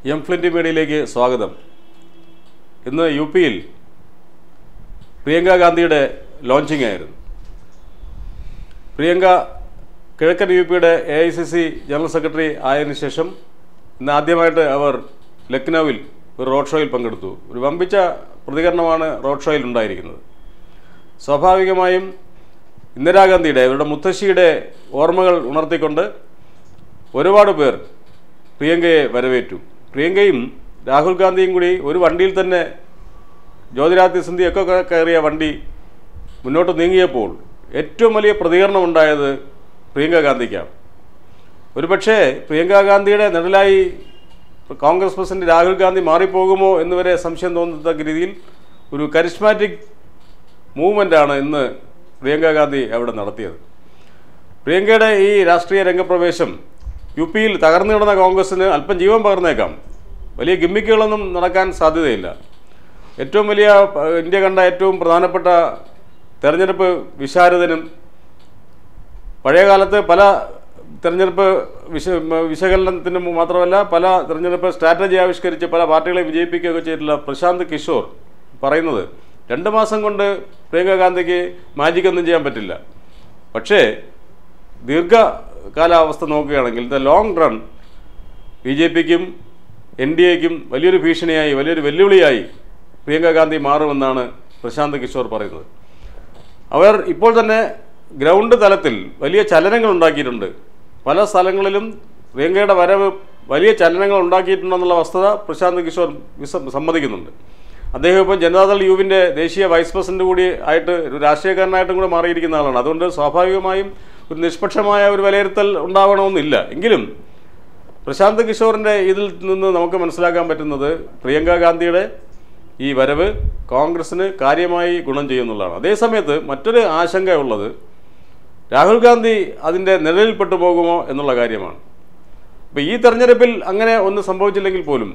എംഫ്ലിന്റ് മീഡിയയിലേക്ക് സ്വാഗതം. ഇന്ന് യു പിയിൽ പ്രിയങ്ക ഗാന്ധിയുടെ ലോഞ്ചിങ് ആയിരുന്നു. പ്രിയങ്ക കിഴക്കൻ യു പിയുടെ AICC ജനറൽ സെക്രട്ടറി ആയതിനു ശേഷം ഇന്ന് ആദ്യമായിട്ട് അവർ ലക്നൌവിൽ ഒരു റോഡ് ഷോയിൽ പങ്കെടുത്തു. ഒരു വമ്പിച്ച പ്രതികരണമാണ് റോഡ് ഷോയിൽ ഉണ്ടായിരിക്കുന്നത്. സ്വാഭാവികമായും ഇന്ദിരാഗാന്ധിയുടെ അവരുടെ മുത്തശ്ശിയുടെ ഓർമ്മകൾ ഉണർത്തിക്കൊണ്ട് ഒരുപാട് പേർ പ്രിയങ്കയെ വരവേറ്റു. പ്രിയങ്കയും രാഹുൽ ഗാന്ധിയും കൂടി ഒരു വണ്ടിയിൽ തന്നെ ജ്യോതിരാദിത്യ സിന്ധ്യയൊക്കെ കയറിയ വണ്ടി മുന്നോട്ട് നീങ്ങിയപ്പോൾ ഏറ്റവും വലിയ പ്രതികരണം ഉണ്ടായത് പ്രിയങ്ക ഗാന്ധിക്കാണ്. ഒരുപക്ഷേ പ്രിയങ്ക ഗാന്ധിയുടെ നിഴലായി കോൺഗ്രസ് പ്രസിഡന്റ് രാഹുൽ ഗാന്ധി മാറിപ്പോകുമോ എന്നുവരെ സംശയം തോന്നത്തക്ക രീതിയിൽ ഒരു കരിസ്മാറ്റിക് മൂവ്മെൻ്റാണ് ഇന്ന് പ്രിയങ്ക ഗാന്ധി അവിടെ നടത്തിയത്. പ്രിയങ്കയുടെ ഈ രാഷ്ട്രീയ രംഗപ്രവേശം യു പിയിൽ തകർന്നു കിടന്ന കോൺഗ്രസിന് അല്പം ജീവൻ പകർന്നേക്കാം. വലിയ ഗിമ്മിക്കുകളൊന്നും നടക്കാൻ സാധ്യതയില്ല. ഏറ്റവും വലിയ ഇന്ത്യ കണ്ട ഏറ്റവും പ്രധാനപ്പെട്ട തെരഞ്ഞെടുപ്പ് വിശാരദനും പഴയകാലത്ത് പല തെരഞ്ഞെടുപ്പ് വിശകലനത്തിനും മാത്രമല്ല പല തെരഞ്ഞെടുപ്പ് സ്ട്രാറ്റജി ആവിഷ്കരിച്ച് പല പാർട്ടികളെ വിജയിപ്പിക്കുകയൊക്കെ ചെയ്തിട്ടുള്ള പ്രശാന്ത് കിഷോർ പറയുന്നത് 2 മാസം കൊണ്ട് പ്രിയങ്ക ഗാന്ധിക്ക് മാജിക്കൊന്നും ചെയ്യാൻ പറ്റില്ല. പക്ഷേ ദീർഘകാലാവസ്ഥ നോക്കുകയാണെങ്കിൽ ദ ലോങ് റൺ BJPക്കും NDAക്കും വലിയൊരു ഭീഷണിയായി വലിയൊരു വെല്ലുവിളിയായി പ്രിയങ്ക ഗാന്ധി മാറുമെന്നാണ് പ്രശാന്ത് കിഷോർ പറയുന്നത്. അവർ ഇപ്പോൾ തന്നെ ഗ്രൗണ്ട് തലത്തിൽ വലിയ ചലനങ്ങൾ ഉണ്ടാക്കിയിട്ടുണ്ട്. പല സ്ഥലങ്ങളിലും പ്രിയങ്കയുടെ വരവ് വലിയ ചലനങ്ങൾ ഉണ്ടാക്കിയിട്ടുണ്ടെന്നുള്ള വസ്തുത പ്രശാന്ത് കിഷോർ സമ്മതിക്കുന്നുണ്ട്. അദ്ദേഹം ഇപ്പോൾ ജനതാദൾ യുവിൻ്റെ ദേശീയ വൈസ് പ്രസിഡന്റ് കൂടി ആയിട്ട് ഒരു രാഷ്ട്രീയക്കാരനായിട്ടും കൂടെ മാറിയിരിക്കുന്ന ആളാണ്. അതുകൊണ്ട് സ്വാഭാവികമായും ഒരു നിഷ്പക്ഷമായ ഒരു വിലയിരുത്തൽ ഉണ്ടാവണമെന്നില്ല. എങ്കിലും പ്രശാന്ത് കിഷോറിൻ്റെ ഇതിൽ നിന്ന് നമുക്ക് മനസ്സിലാക്കാൻ പറ്റുന്നത് പ്രിയങ്ക ഗാന്ധിയുടെ ഈ വരവ് കോൺഗ്രസ്സിന് കാര്യമായി ഗുണം ചെയ്യുന്നുള്ളതാണ്. അതേസമയത്ത് മറ്റൊരു ആശങ്കയുള്ളത് രാഹുൽ ഗാന്ധി അതിൻ്റെ നിഴലിൽപ്പെട്ടു പോകുമോ എന്നുള്ള കാര്യമാണ്. അപ്പോൾ ഈ തെരഞ്ഞെടുപ്പിൽ അങ്ങനെ ഒന്നും സംഭവിച്ചില്ലെങ്കിൽ പോലും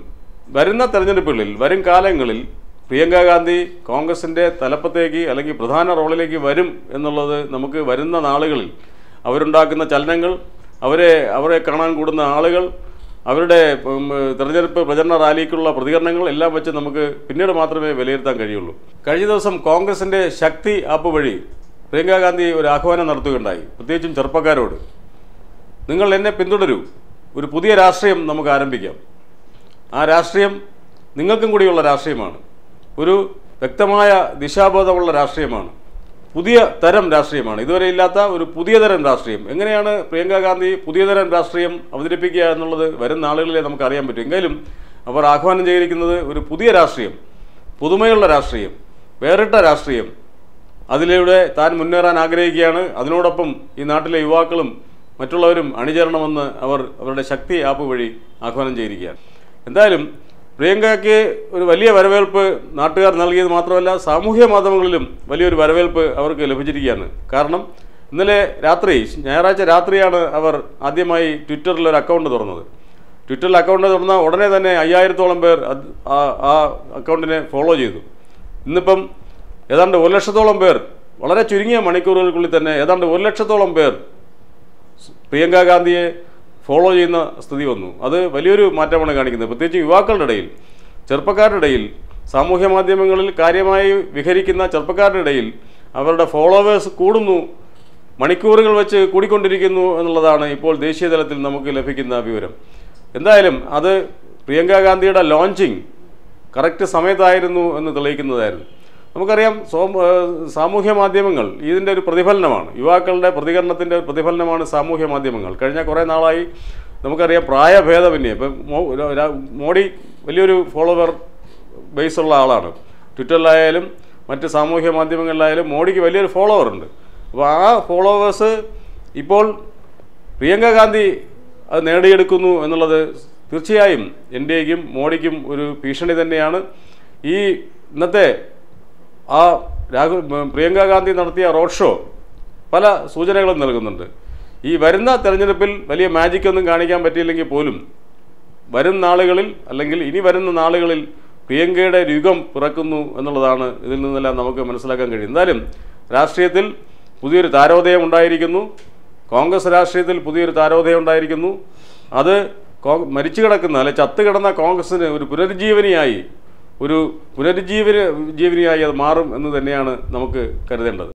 വരുന്ന തെരഞ്ഞെടുപ്പുകളിൽ വരും കാലങ്ങളിൽ പ്രിയങ്ക ഗാന്ധി കോൺഗ്രസിൻ്റെ തലപ്പത്തേക്ക് അല്ലെങ്കിൽ പ്രധാന റോളിലേക്ക് വരും എന്നുള്ളത് നമുക്ക് വരുന്ന നാളുകളിൽ അവരുണ്ടാക്കുന്ന ചലനങ്ങൾ, അവരെ കാണാൻ കൂടുന്ന ആളുകൾ, അവരുടെ തെരഞ്ഞെടുപ്പ് പ്രചരണ റാലിക്കുള്ള പ്രതികരണങ്ങൾ എല്ലാം വെച്ച് നമുക്ക് പിന്നീട് മാത്രമേ വിലയിരുത്താൻ കഴിയുള്ളൂ. കഴിഞ്ഞ ദിവസം കോൺഗ്രസിൻ്റെ ശക്തി ആപ്പ് വഴി പ്രിയങ്ക ഗാന്ധി ഒരു ആഹ്വാനം നടത്തുകയുണ്ടായി. പ്രത്യേകിച്ചും ചെറുപ്പക്കാരോട്, നിങ്ങൾ എന്നെ പിന്തുടരൂ, ഒരു പുതിയ രാഷ്ട്രീയം നമുക്ക് ആരംഭിക്കാം. ആ രാഷ്ട്രീയം നിങ്ങൾക്കും കൂടിയുള്ള രാഷ്ട്രീയമാണ്. ഒരു വ്യക്തമായ ദിശാബോധമുള്ള രാഷ്ട്രീയമാണ്. പുതിയ തരം രാഷ്ട്രീയമാണ്. ഇതുവരെ ഇല്ലാത്ത ഒരു പുതിയ തരം രാഷ്ട്രീയം. എങ്ങനെയാണ് പ്രിയങ്ക ഗാന്ധി പുതിയ തരം രാഷ്ട്രീയം അവതരിപ്പിക്കുക എന്നുള്ളത് വരും നാളുകളിലെ നമുക്ക് അറിയാൻ പറ്റും. എങ്കിലും അവർ ആഹ്വാനം ചെയ്തിരിക്കുന്നത് ഒരു പുതിയ രാഷ്ട്രീയം, പുതുമയുള്ള രാഷ്ട്രീയം, വേറിട്ട രാഷ്ട്രീയം, അതിലൂടെ താൻ മുന്നേറാൻ ആഗ്രഹിക്കുകയാണ്. അതിനോടൊപ്പം ഈ നാട്ടിലെ യുവാക്കളും മറ്റുള്ളവരും അണിചേരണമെന്ന് അവരുടെ ശക്തി ആപ്പ് വഴി ആഹ്വാനം ചെയ്തിരിക്കുകയാണ്. എന്തായാലും പ്രിയങ്കയ്ക്ക് ഒരു വലിയ വരവേൽപ്പ് നാട്ടുകാർ നൽകിയത് മാത്രമല്ല സാമൂഹ്യ മാധ്യമങ്ങളിലും വലിയൊരു വരവേൽപ്പ് അവർക്ക് ലഭിച്ചിരിക്കുകയാണ്. കാരണം ഇന്നലെ രാത്രി, ഞായറാഴ്ച രാത്രിയാണ് അവർ ആദ്യമായി ട്വിറ്ററിൽ ഒരു അക്കൗണ്ട് തുറന്നത്. ട്വിറ്ററിൽ അക്കൗണ്ട് തുറന്ന ഉടനെ തന്നെ 5000-ഓളം പേർ ആ അക്കൗണ്ടിനെ ഫോളോ ചെയ്തു. ഇന്നിപ്പം ഏതാണ്ട് 1 ലക്ഷത്തോളം പേർ, വളരെ ചുരുങ്ങിയ മണിക്കൂറുകൾക്കുള്ളിൽ തന്നെ ഏതാണ്ട് 1 ലക്ഷത്തോളം പേർ പ്രിയങ്ക ഗാന്ധിയെ ഫോളോ ചെയ്യുന്ന സ്ഥിതി വന്നു. അത് വലിയൊരു മാറ്റമാണ് കാണിക്കുന്നത്. പ്രത്യേകിച്ച് യുവാക്കളുടെ ഇടയിൽ, ചെറുപ്പക്കാരുടെ ഇടയിൽ, സാമൂഹ്യ മാധ്യമങ്ങളിൽ കാര്യമായി വിഹരിക്കുന്ന ചെറുപ്പക്കാരുടെ ഇടയിൽ അവരുടെ ഫോളോവേഴ്സ് കൂടുന്നു, മണിക്കൂറുകൾ വെച്ച് കൂടിക്കൊണ്ടിരിക്കുന്നു എന്നുള്ളതാണ് ഇപ്പോൾ ദേശീയ തലത്തിൽ നമുക്ക് ലഭിക്കുന്ന വിവരം. എന്തായാലും അത് പ്രിയങ്ക ഗാന്ധിയുടെ ലോഞ്ചിങ് കറക്റ്റ് സമയത്തായിരുന്നു എന്ന് തെളിയിക്കുന്നതായിരുന്നു. നമുക്കറിയാം സാമൂഹ്യ മാധ്യമങ്ങൾ ഇതിൻ്റെ ഒരു പ്രതിഫലനമാണ്. യുവാക്കളുടെ പ്രതികരണത്തിൻ്റെ പ്രതിഫലനമാണ് സാമൂഹ്യ മാധ്യമങ്ങൾ. കഴിഞ്ഞ കുറേ നാളായി നമുക്കറിയാം പ്രായഭേദമന്യേ ഇപ്പം മോഡി വലിയൊരു ഫോളോവർ ബേസുള്ള ആളാണ്. ട്വിറ്ററിലായാലും മറ്റ് സാമൂഹ്യ മാധ്യമങ്ങളിലായാലും മോഡിക്ക് വലിയൊരു ഫോളോവർ ഉണ്ട്. അപ്പോൾ ആ ഫോളോവേഴ്സ് ഇപ്പോൾ പ്രിയങ്ക ഗാന്ധി അത് നേടിയെടുക്കുന്നു എന്നുള്ളത് തീർച്ചയായും NDAക്കും മോഡിക്കും ഒരു ഭീഷണി തന്നെയാണ്. ഈ ഇന്നത്തെ പ്രിയങ്ക ഗാന്ധി നടത്തിയ റോഡ് ഷോ പല സൂചനകളും നൽകുന്നുണ്ട്. ഈ വരുന്ന തെരഞ്ഞെടുപ്പിൽ വലിയ മാജിക്കൊന്നും കാണിക്കാൻ പറ്റിയില്ലെങ്കിൽ പോലും വരും നാളുകളിൽ അല്ലെങ്കിൽ ഇനി വരുന്ന നാളുകളിൽ പ്രിയങ്കയുടെ യുഗം പിറക്കുന്നു എന്നുള്ളതാണ് ഇതിൽ നിന്നെല്ലാം നമുക്ക് മനസ്സിലാക്കാൻ കഴിയും. എന്തായാലും രാഷ്ട്രീയത്തിൽ പുതിയൊരു താരോദയം ഉണ്ടായിരിക്കുന്നു. കോൺഗ്രസ് രാഷ്ട്രീയത്തിൽ പുതിയൊരു താരോദയം ഉണ്ടായിരിക്കുന്നു. അത് മരിച്ചു കിടക്കുന്ന അല്ലെ ചത്ത് കിടന്ന കോൺഗ്രസ്സിന് ഒരു പുനരുജ്ജീവനിയായി അത് മാറും എന്ന് തന്നെയാണ് നമുക്ക് കരുതേണ്ടത്.